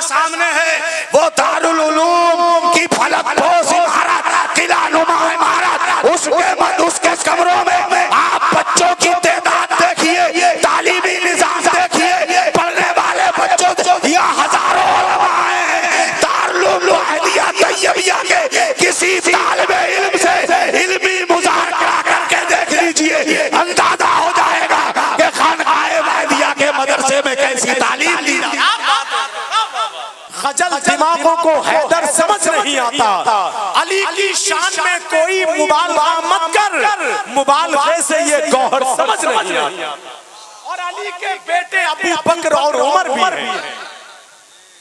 सामने है वो दारुल उलूम की फलकपोश इमारत, किला नुमा इमारत, उसके कमरों में आप बच्चों की तादाद देखिए, तालीमी निजाम देखिए, पढ़ने वाले बच्चों यहाँ हजारों उलमा हैं। दारुल उलूम अहलिया तैयबिया के किसी तालिबे इल्म से इल्मी मुज़ाकरा करके देख लीजिए, अंदाजा हो जाएगा कि खानकाए वाहिदिया के मदरसे में कैसी तालीम दी जाती है। खजल दिमागों को हैदर समझ नहीं आता। अली की शान में कोई मुबालगा मत कर, मुबालगे से ये गौहर समझ नहीं आता। और अली के बेटे अबू बकर और उमर भी हैं।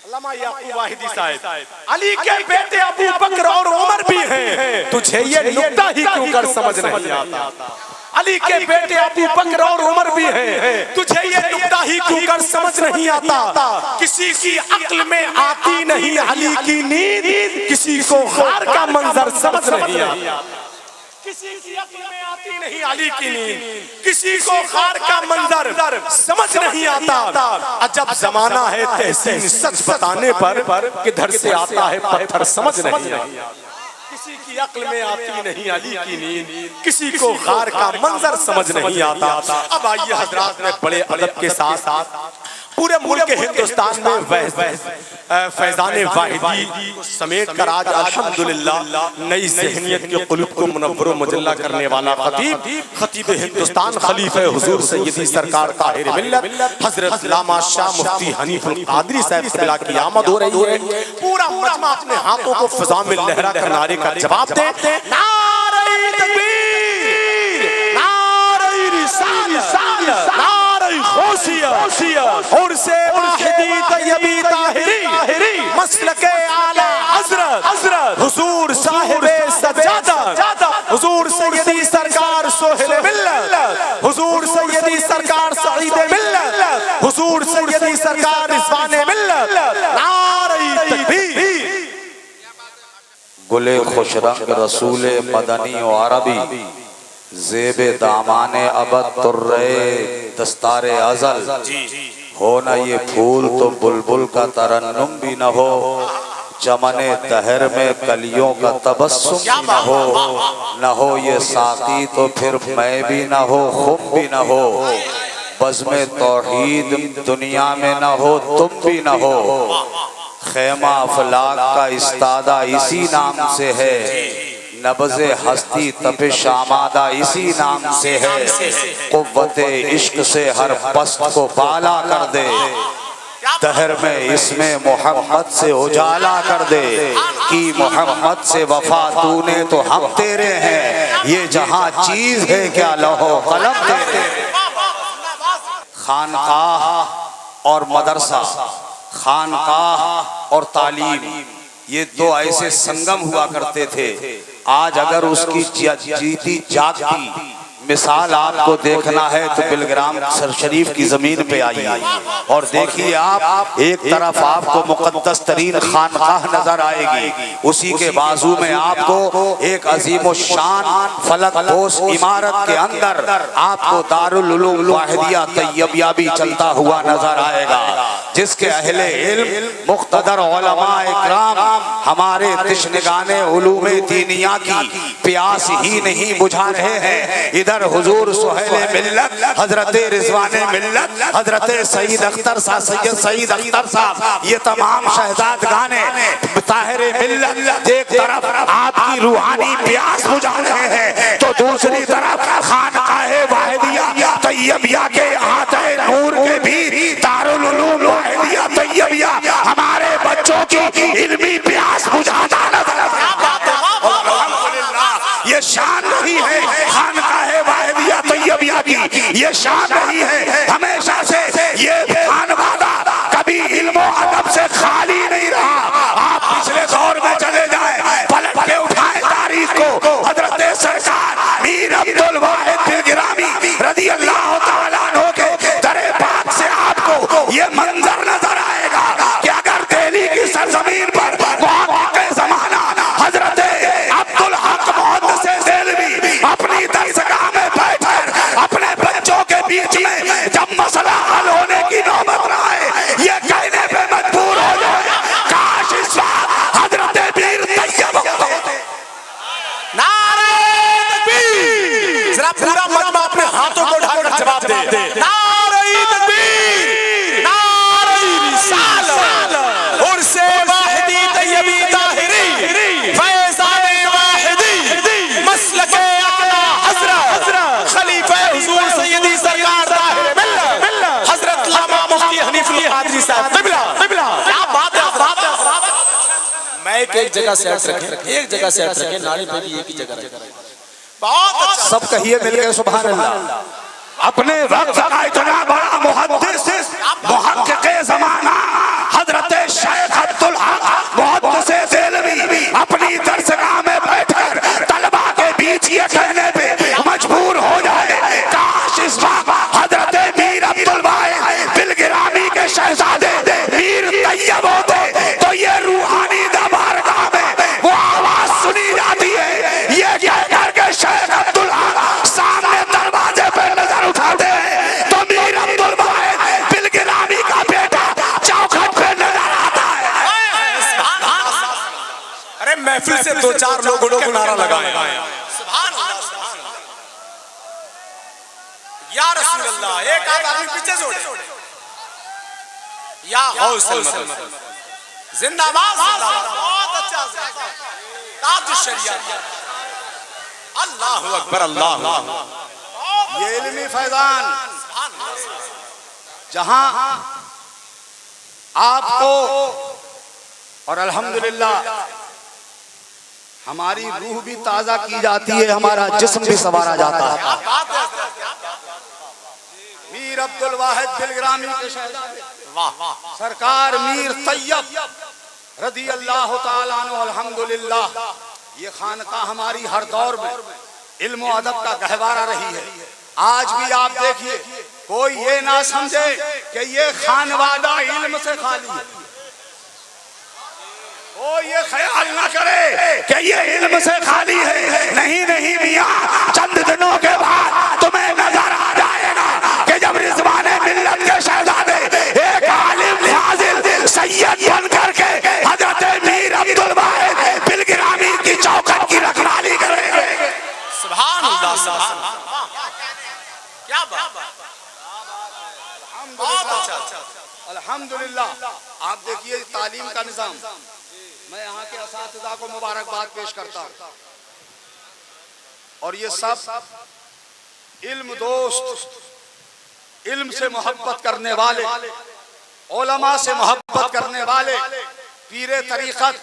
अल्लामा याकूब वाहिदी साहब, अली के बेटे अबू बकर और उमर भी हैं। तुझे ये नुक्ता ही क्यों कर समझ नहीं आता? अली के बेटे अबू बकर और उमर भी हैं। तुझे ये नुक्ता ही क्यों कर समझ नहीं आता? किसी की अक्ल में आती नहीं अली की नींद, किसी को खार का मंजर समझ नहीं आता। किसी की अक्ल में आती नहीं अली की नींद, किसी को खार का मंजर समझ नहीं आता। अजब जमाना है तहसीन सच बताने पर, किधर से आता है पत्थर समझ नहीं आता। किसी की अक्ल में आती नहीं अली की नींद, किसी को खार का मंजर समझ नहीं आता। अब आइए हजरात में बड़े अदब के साथ पूरे मुल्क हिंदुस्तान में फैजान वाहिदी समेट कर आज अल्हम्दुलिल्लाह नई ज़हनियत के क़ुलूब को मुनव्वर मुजल्ला करने वाला खतीब हिंदुस्तान खलीफे हुजूर सैयदी सरकार ताहिर मिल्लत हजरत अल्लामा शाह मुफ्ती हनीफुल कादरी साहब क़िबला की आमद हो रही है। पूरा मजमा अपने हाथों को फ़ज़ा में लहरा कर नारे का जवाब दे, नारे तकबीर, नारे रिसालत, नारे गौसिया और से वाहिदी तैयबी ताहिरी मसलके आला हज़रत हुजूर साहिबे सज्जादा, हुजूर सैयदी सरकार सोहेल मिल्लत, हुजूर सैयदी सरकार सईद मिल्लत, हुजूर सैयदी सरकार रिज़वान मिल्लत, नारे तकबीर। गुले खुशरंग रसूल मदनी व अरबी, ज़ेबे दामाने अबद तुर्रे दस्तारे अज़ल, हो न ये फूल तो बुलबुल का तरन्नुम भी न हो, चमने दहर में कलियों का तबस्सुम भी न हो ये साकी तो फिर मैं भी न हो, खुम भी न हो, बज़्म तौहीद दुनिया में न हो, तुम भी न हो, खेमा अफलाक का इस्तादा इसी नाम से है, नब्ज़े हस्ती तपिश आमादा इसी नाम से है, क़ुव्वते इश्क से हर पस्त को बाला कर दे, दहर में इसमें मोहम्मद से उजाला कर दे, कि मोहम्मद से वफा तूने तो हम तेरे हैं, ये जहां चीज है क्या लौहो कलम तेरे। खानकाह और मदरसा, खानकाह और तालीम, ये दो ऐसे संगम हुआ करते थे। आज अगर उसकी जीती जागती मिसाल आपको देखना है तो बिलग्राम शरीफ की जमीन पे आइए और देखिए आप, एक तरफ आपको मुकद्दस तरीन खानकाह नजर आएगी, उसी के बाजू में आपको एक अजीम शान फलकपोश इमारत के अंदर आपको दारुल उलूम वाहिदिया तैयबिया भी चलता हुआ नजर आएगा, जिसके अहले इल्म मुख्तदर उलमा इकराम हमारे तिश्नगाने उलूमे दीनिया की प्यास ही नहीं बुझा रहे हैं। इधर हुजूर सुहेल मिल्लत हजरत रिजवाने मिल्लत हजरत सईद अख्तर साहब, सैयद सईद अख्तर साहब, ये तमाम शहजाद गाने ताहिर मिल्लत एक तरफ आपकी रूहानी प्यास बुझा रहे हैं, तो दूसरी तरफ खानकाहे वाहिदिया तैयबिया के आते नूर के भी दारुल उलूम वाहिदिया तैयबिया हमारे बच्चों की इल्मी प्यास बुझाता नजर आता है। ये शान नहीं है खानकाहे वाहिदिया तैयबिया की, ये शान नहीं है, हमेशा से ये खानवादा कभी इल्म अदब से खाली नहीं रहा। आप पिछले दौर में चले जाए, पलट के उठाए तारीख को, हजरत सरकार मीर अब्दुल वाहिद बिन गिरामी रज़ी अल्लाह तआला अन्हु के दरे पाक से आपको ये मंजर नजर आएगा कि अगर दिल्ली की सरजमीन पर के जमाना हजरत अब्दुल हक मुहद्दिस देलवी अपनी दरसगाह में बैठकर अपने बच्चों के बीच में जब मसला हल होने की नौबत आए, ये कहने पे मजबूर हो जाए दे। नारे तकबीर, नारे रिसालत, उर्से वाहिदी तैयबी ताहिरी, फैज़ाने वाहिदी, मसलके आला हज़रत, खलीफे हुज़ूर सैयदी सरकार ताहिर मिल्लत, हज़रत लामा मुफ्ती हनीफुल हादरी साहब क़िबला। क्या बात है, बात है। मैं एक जगह सेट रखें, एक जगह सेट रखें, नारे पे भी एक ही जगह रखें। बहुत अच्छा। सब कहिए मिलकर सुभान अल्लाह। अपने वक्त का इतना बड़ा मुहद्दिस मुहक्किक़े ज़माना हज़रत शेख अब्दुल हक मुहद्दिस देलवी अपनी दरसगाह में बैठकर तलबा के बीच ये कहने पे मजबूर हो जाए, काश इस वक्त हज़रत मीर अब्दुल वाहिद बिलगिरामी के शहजादे मीर तैयब होते तो ये रूहानी दरबारगाह में वो आवाज सुनी जाती है। ये कहकर के शेख अब्दुल हक सामने दरवाजे पे नजर उठाते हैं तो मीर अब्दुल वाहिद बिलगिरामी का बेटा चौखट पे नजर आता है। अरे महफिल से दो चार लोग उठ के नारा लगाए, या रसूल अल्लाह, एक आदमी पीछे छोड़े, या गौसल मदद, जिंदाबाद जिंदाबाद। बहुत अच्छा, ताज शरीयत, अल्लाहु अकबर, अल्लाह। ये इल्मी फैजान जहां आपको और अल्हम्दुलिल्लाह हमारी रूह भी ताजा की जाती है, हमारा जिस्म भी संवारा जाता है। मीर अब्दुल वाहिद बिलगिरामी के शहजादे सरकार मीर तैयब रदी अल्लाह ताला अन्हु अल्हम्दुलिल्लाह, ये खानका हमारी हर दौर में इल्म और अदब का गहवारा रही है। आज भी आप देखिए, कोई ये ना समझे कि ये खानवादा इल्म से खाली है, वो ये ख्याल ना करे कि ये इल्म से खाली है। नहीं नहीं मियां, चंद दिनों के बाद तुम्हें नजर आ जाएगा कि जब रिज़वाने मिल्लत के शहजादे एक आलिम फाजिल सैयद बन करके हजरत मीर अब्दुल वाहिद बिलगिरामी की चौखट की रखवाली करेंगे। सुभान अल्लाह, क्या बात, बहुत अच्छा। अल्हम्दुलिल्लाह। आप देखिए तालीम का निजाम, मैं यहाँ के असातिज़ा को मुबारकबाद पेश करता हूँ, और ये सब इल्म दोस्त, इल्म से मोहब्बत करने वाले, उलमा से मोहब्बत करने वाले, पीरे तरीक़त,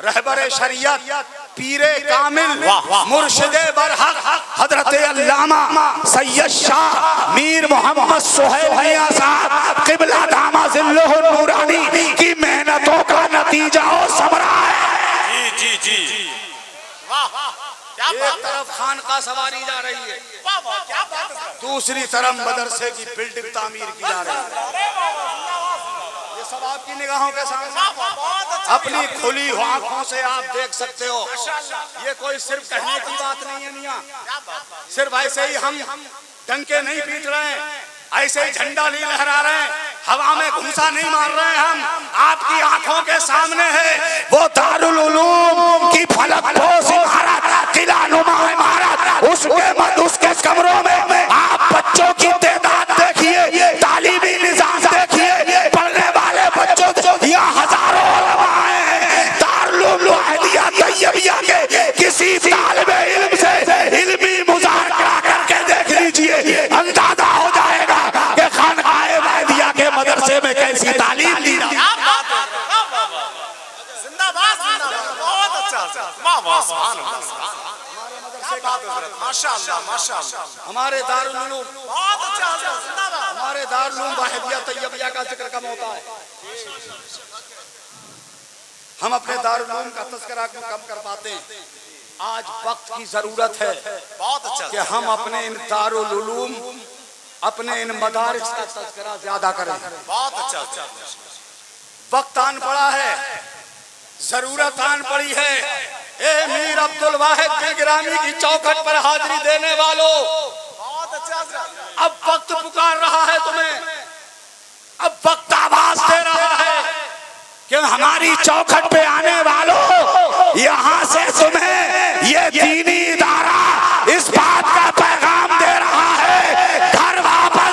रहबरे शरीयत, पीरे कामिल, मुर्शिदे बरहक हजरत अल्लामा सैयद शाह मीर मोहम्मद सुहैल मियां साहब क़िबला दामा ज़िल्लुहु नूरानी की मेहनतों का नतीजा और समरा है। जी जी जी, वाह, एक तरफ खानका सवारी जा रही है, क्या बात है, दूसरी तरफ मदरसे की बिल्डिंग तामीर की जा रही है। ये सब आपकी निगाहों के सामने अपनी खुली आंखों से आप देख सकते हो। ये कोई सिर्फ कहने की बात नहीं है मियां, सिर्फ ऐसे ही हम डंके नहीं पीट रहे हैं, ऐसे ही झंडा नहीं लहरा रहे हैं, हवा में घूंसा नहीं मार रहे हैं, हम आपकी आंखों के सामने है वो दारुल उलूम की फलकपोश इमारत, किला नुमा इमारत, उसके कमरों में आप बच्चों की तादाद देखिए, तालीमी निजाम देखिए, पढ़ने वाले बच्चों यहाँ हजारों उलमा हैं। दारुल उलूम अहलिया तैयबिया के किसी तालिबे इल्म से इल्मी मुज़ाकरा करके देख लीजिए, अंदाजा हो जाएगा कि खानकाए वाहिदिया के मदरसे में कैसी तालीम दी जाती है। जिंदाबाद, बहुत अच्छा, वाह, सुभान अल्लाह, माशाअल्लाह, माशाअल्लाह। हमारे दारुल उलूम, बहुत अच्छा, जिंदाबाद। हमारे दारुल उलूम वाहिदिया तैयबिया का जिक्र कम होता है, हम अपने दारुल उलूम का तज़किरा कम कर पाते हैं। आज वक्त की जरूरत है बहुत अच्छा कि हम अपने इन दारुल उलूम, अपने इन मदारिस का तज़किरा ज्यादा करें। बहुत अच्छा, वक्त आन पड़ा है, जरूरत आन पड़ी है। ए मीर अब्दुल वाहिद बिलगिरामी की चौखट पर हाजिरी देने वालों, बहुत अच्छा, अब वक्त पुकार रहा है तुम्हें, अब वक्त आवाज दे रहा है कि हमारी चौखट पे आने वालों, यहाँ से तुम्हें ये दीनी इदारा इस बात का पैगाम दे रहा है, घर वापस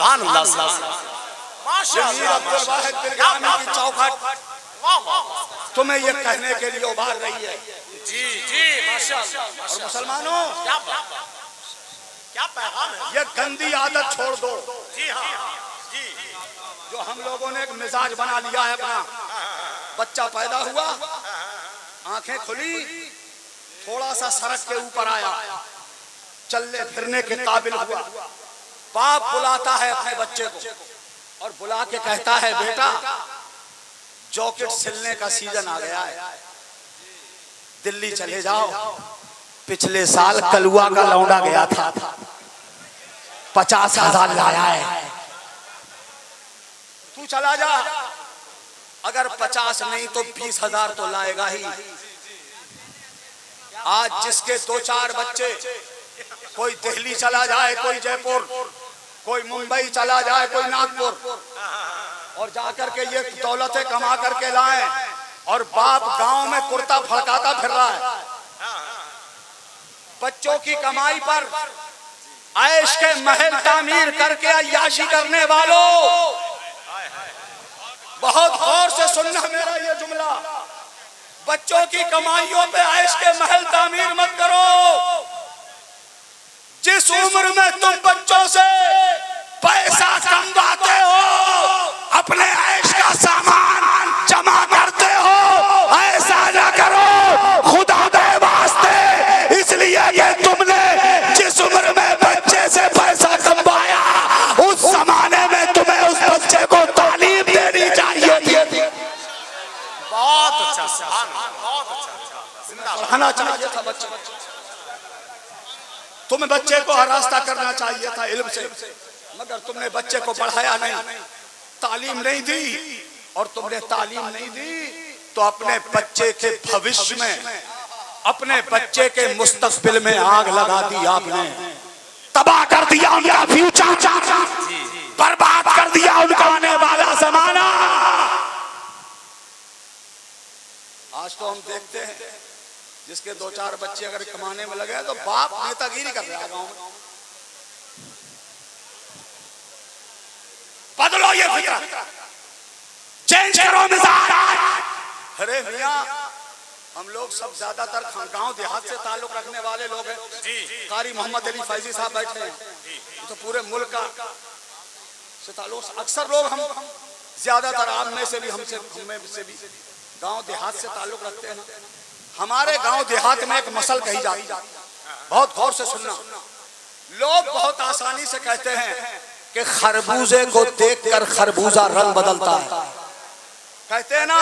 सुभान अल्लाह मीर अब्दुल वाहिद बिलग्रामी की चौखट तुम्हें ये कहने के लिए उभार रही है। जी जी माशाअल्लाह। और मुसलमानों, क्या पैगाम है? ये गंदी आदत छोड़ दो। जी हाँ जी। जो हम लोगों ने एक मिजाज बना लिया है अपना, बच्चा पैदा हुआ, आंखें खुली, थोड़ा सा सड़क के ऊपर आया, चलने फिरने के काबिल हुआ, बाप बुलाता है अपने बच्चे को और बुला के कहता है, बेटा जॉकेट सिलने का सीजन आ गया है, दिल्ली चले जाओ। पिछले साल कलुआ का लौंडा गया था, 50,000 लाया है, तू चला जा। अगर 50 नहीं तो 20,000 तो लाएगा ही। आज जिसके 2-4 बच्चे, कोई दिल्ली चला जाए, कोई जयपुर, कोई मुंबई चला जाए, कोई नागपुर, और जाकर के ये दौलतें कमा करके लाए, और बाप गांव में कुर्ता फड़काता फिर रहा है। बच्चों की कमाई पर ऐश के महल तामीर करके अय्याशी करने वालों, बहुत गौर से सुनना मेरा ये जुमला, बच्चों की कमाइयों पे ऐश के महल तामीर मत करो। जिस उम्र में तुम बच्चों से पैसा कमवाते हो, अपने ऐश का सामान जमा करते हो, ऐसा ना करो खुदा के वास्ते। इसलिए ये तुमने जिस उम्र में बच्चे से पैसा कमवाया, उस जमाने में तुम्हें उस बच्चे को तालीम देनी चाहिए थी। बहुत अच्छा, बहुत अच्छा, पढ़ाना चाहिए था बच्चे, तुम्हें बच्चे को आरास्ता करना चाहिए था इल्म से, मगर तुमने बच्चे को पढ़ाया नहीं, तालीम नहीं दी। और तुमने तालीम नहीं दी तो अपने बच्चे के भविष्य में, अपने बच्चे के मुस्तकबिल में आग लगा दी आपने, तबाह कर दिया उनका फ्यूचर, बर्बाद कर दिया उनका आने वाला जमाना। आज तो हम देखते हैं जिसके 2-4 बच्चे अगर कमाने में लगे तो बाप नेतागिरी कर रहा है गांव में। बदलो ये फिक्र, चेंज करो मिजाज। अरे मियां, हम लोग सब ज्यादातर गांव देहात से ताल्लुक रखने वाले लोग हैं। कारी मोहम्मद अली फैजी साहब बैठे हैं, तो पूरे मुल्क का से ताल्लुक। अक्सर लोग हम ज्यादातर आप में से भी, हम से भी गांव देहात से ताल्लुक रखते हैं। हमारे गांव देहात में एक मसल कही जाती, बहुत गौर से सुनना। लोग बहुत आसानी से कहते हैं कि खरबूजे को देखकर खरबूजा रंग बदलता है, कहते हैं ना,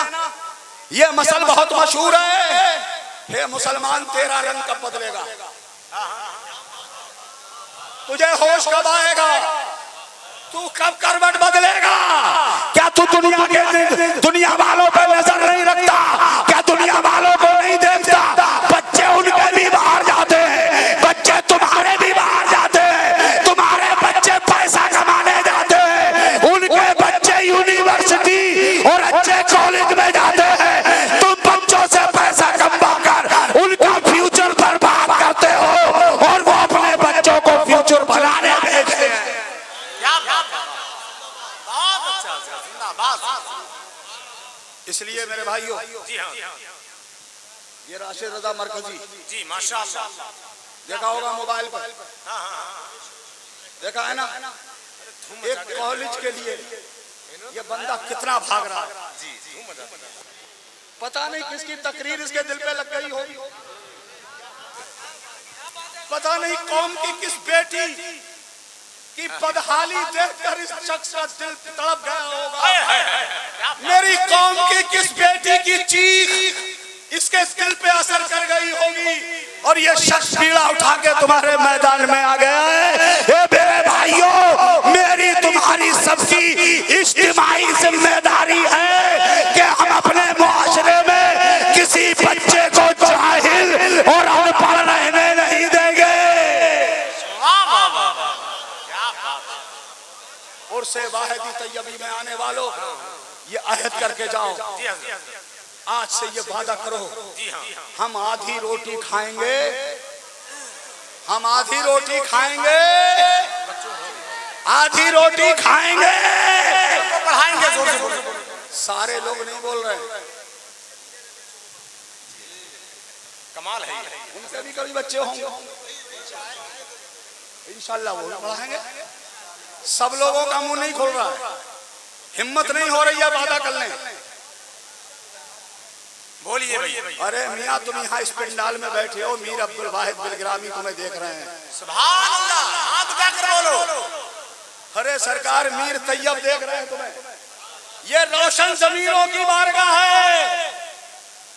ये मसल बहुत मशहूर है। हे मुसलमान, तेरा रंग कब बदलेगा? तुझे होश कब आएगा? तू कब करवट बदलेगा? क्या तू दुनिया वालों पर नजर नहीं रखता? क्या दुनिया वालों को नहीं देखता? बच्चे उनके भी बाहर जाते हैं, बच्चे तुम्हारे भी बाहर जाते हैं, तुम्हारे बच्चे पैसा कमाने जाते हैं, उनके बच्चे यूनिवर्सिटी और अच्छे कॉलेज में जाते हैं। तुम बच्चों से पैसा कमा कर उनका फ्यूचर बर्बाद करते हो और वो अपने बच्चों को फ्यूचर बनाने भेजते हैं। इसलिए मेरे भाइयों, ये राशिद रजा मरकजी जी माशाअल्लाह, देखा होगा मोबाइल पर, देखा है ना, एक कॉलेज के लिए ये बंदा कितना भाग रहा है। पता नहीं किसकी तकरीर इसके दिल पे लग गई होगी, पता नहीं कौम की किस बेटी की बदहाली देखकर इस शख्स का दिल तड़प गया होगा। मेरी कौम की किस बेटी की चीख इसके दिल पे असर कर गई होगी और ये शख्स पीड़ा उठा के तुम्हारे मैदान में आ गया है। ये मेरे भाइयों, मेरी तुम्हारी सबकी इज्तिमाई जिम्मेदारी है कि हम अपने मुआशरे में किसी बच्चे को जाहिल और अनपढ़ रहने नहीं देंगे। और से वाहिदी तैयबी में आने वालों, ये अहद करके जाओ, आज से ये वादा करो, हम आधी रोटी खाएंगे, हम आधी रोटी खाएंगे, आधी रोटी खाएंगे, पढ़ाएंगे जोर से बोलो। सारे लोग नहीं बोल रहे, कमाल है। उनके भी कभी बच्चे होंगे, इंशाल्लाह वो भी पढ़ाएंगे। सब लोगों का मुंह नहीं खोल रहा है, हिम्मत नहीं हो रही है वादा कर लें। बोलिए। अरे मियाँ तुम यहाँ इस पंडाल में बैठे हो, मीर अब्दुल वाहिद बिलग्रामी तुम्हें देख रहे हैं। सुभान अल्लाह, हाथ उठाकर बोलो। अरे सरकार मीर तैयब देख रहे हैं तुम्हें। ये रोशन जमीनों की बारगाह है,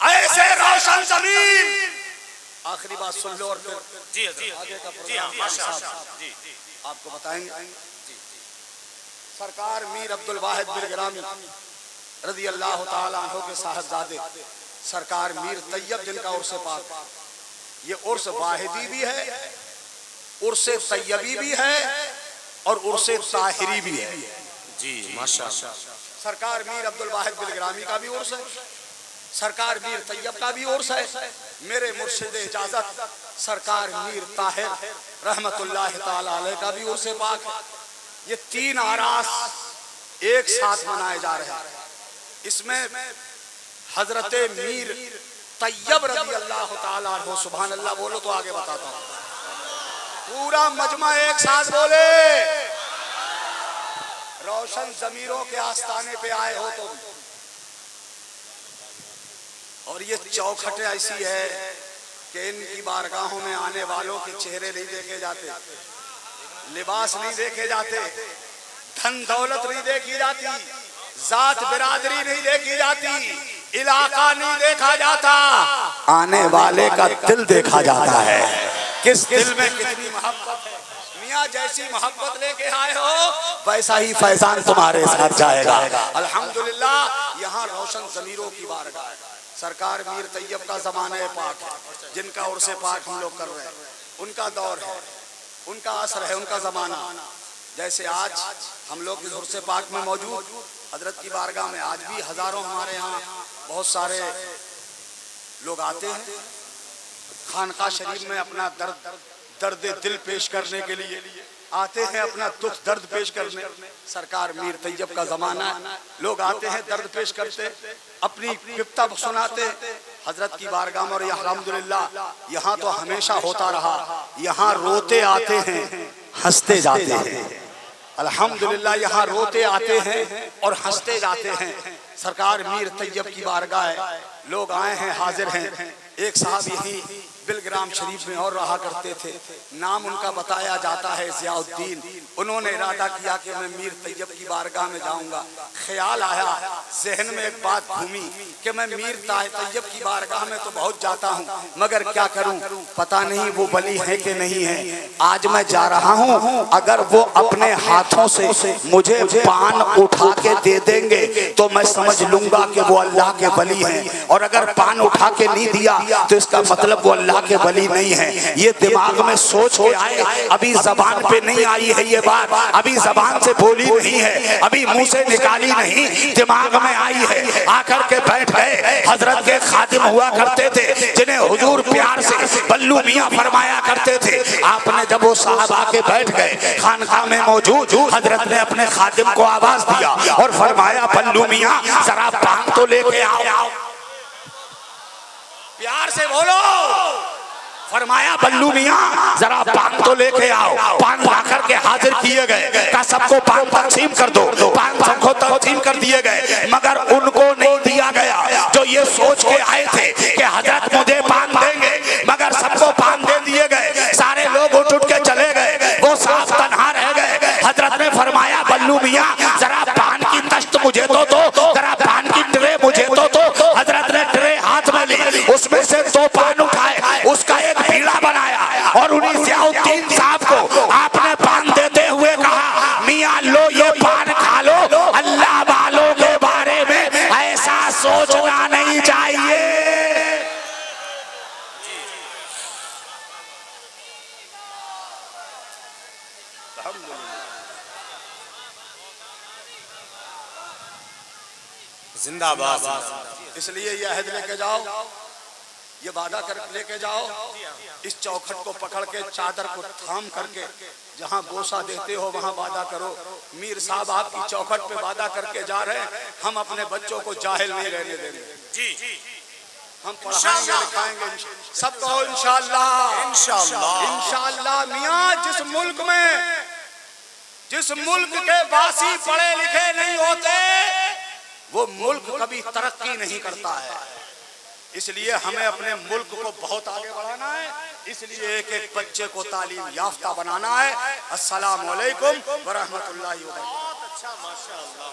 ऐसे रोशन जमीन। आखिरी बात सुन लो और फिर जी हाँ, माशाअल्लाह जी आपको बताएंगे। सरकार मीर अब्दुल वाहिद बिलग्रामी रज़ी अल्लाह ताला अन्हु के साहबजादे सरकार मीर तैयब जिनका उर्स पाक, ये उर्स वाहिदी भी है, उर्स तैयबी भी है और उर्स ताहिरी भी है जी माशाअल्लाह। सरकार मीर अब्दुल वाहिद बिलग्रामी का भी उर्स है, सरकार मीर तैयब का भी उर्स है। मेरे मुर्शिद इजाजत सरकार मीर ताहिर रहमतुल्लाह ताला अलैह का भी उर्स पाक है। ये तीन आरास एक साथ मनाए जा रहे हैं। इसमें हजरत मीर तैयब रज़ी अल्लाह ताला अन्हु, सुभान अल्लाह बोलो तो आगे बताता हूँ। पूरा मजमा एक साथ बोले, रोशन जमीरों के आस्थाने पे आए हो तुम। और ये चौखट ऐसी है कि इनकी बारगाहों में आने वालों के चेहरे नहीं देखे जाते, लिबास नहीं देखे जाते, धन दौलत नहीं देखी जाती, जात बिरादरी नहीं देखी जाती, इलाका नहीं देखा जाता, आने वाले का दिल देखा जाता है। किस दिल में कितनी मोहब्बत है। मियाँ जैसी मोहब्बत लेके आए हो वैसा ही फैजान तुम्हारे साथ जाएगा। अल्हम्दुलिल्लाह यहाँ रोशन ज़मीरों की बारगाह है। सरकार मीर तैयब का ज़माना पाक है, जिनका उर्से पाक हम लोग कर रहे हैं, उनका दौर है, उनका असर है, उनका ज़माना। जैसे आज हम लोग इस उर्से पाक में मौजूद हजरत की बारगाह में आज भी हजारों हमारे यहाँ बहुत सारे लोग आते हैं खानका शरीफ में अपना दर्द दिल पेश करने के लिए आते हैं, अपना दुख दर्द पेश करने। सरकार मीर तैयब का जमाना है, लोग आते हैं दर्द पेश करते, अपनी विपता सुनाते हजरत की बारगाह में। और अल्हम्दुलिल्लाह यहाँ तो हमेशा होता रहा, यहाँ रोते आते हैं हंसते जाते हैं। अल्हम्दुलिल्लाह यहाँ रोते आते हैं और हंसते जाते हैं। सरकार मीर तैयब की बारगाह है, लोग आए हैं, हाजिर हैं। एक साहब यही बिलग्राम शरीफ में और रहा करते थे, नाम उनका बताया जाता है ज़ियाउद्दीन। उन्होंने इरादा किया कि मैं मीर तैयब की बारगाह में जाऊंगा। ख्याल आया जहन में, एक बात घूमी कि मैं मीर तैयब की बारगाह में तो बहुत जाता हूँ, मगर क्या करूँ, पता नहीं वो वली है कि नहीं है। आज मैं जा रहा हूँ, अगर वो अपने हाथों से मुझे पान उठा के दे देंगे तो मैं समझ लूंगा कि वो अल्लाह के वली हैं, और अगर पान उठा के नहीं दिया तो इसका मतलब वो अल्लाह के वली नहीं है। ये दिमाग में सोच के आए, अभी जबान पे नहीं आई है ये बात, अभी जबान से बोली नहीं है, अभी मुंह से निकाली नहीं, दिमाग में आई है। आकर के बैठ गए। हजरत के खादिम हुआ करते थे जिन्हें हुजूर प्यार से बल्लू मियाँ फरमाया करते थे। आपने जब वो साहब आके बैठ गए खानका में मौजूद, हजरत ने अपने खादिम को आवाज दिया और फरमाया बल्लू मियाँ जरा पान तो लेके आओ। प्यार से बोलो। फरमाया बल्लू मियाँ जरा पान तो लेके आओ। पान ला करके हाजिर किए गए, का सबको पान तकसीम कर दो। पान सबको तकसीम कर दिए गए, मगर उनको नहीं दिया गया जो ये सोच के आए थे कि हजरत मुझे पान देंगे, मगर सबको पान दे दिए गए। सारे लोग उठ उठ के चले गए, वो साहब तन्हा रह गए। हजरत ने फरमाया बल्लू मियाँ जरा पान की तश्त मुझे तो दो, जरा पान की ट्रे मुझे तो दो। हजरत ने ट्रे हाथ में ली, उसमें से 2 पान उठाए, उसका एक पीड़ा बनाया और उन्हीं ज़ियाउद्दीन साहब को आपने पान देते हुए कहा, मियाँ लो ये पान खा लो, अल्लाह वालों के बारे में ऐसा सोचना नहीं चाहिए। जिंदाबाद। इसलिए ये अहद लेके जाओ, ये वादा कर लेके जाओ, इस चौखट को पकड़ के चादर को थाम करके जहाँ बोसा देते हो वहाँ वादा करो। मीर साहब आपकी चौखट पे वादा करके जा रहे हैं, हम अपने बच्चों को जाहिल नहीं रहने देंगे जी। हम पढ़ाएंगे लिखाएंगे सबको इंशाअल्लाह इंशाअल्लाह। मियाँ जिस मुल्क के वासी पढ़े लिखे नहीं होते वो मुल्क कभी तरक्की नहीं करता है। इसलिए हमें अपने मुल्क को बहुत आगे बढ़ाना है, इसलिए एक एक बच्चे को तालीम याफ्ता बनाना है। अस्सलाम वालेकुम व रहमतुल्लाहि व बरकातहू।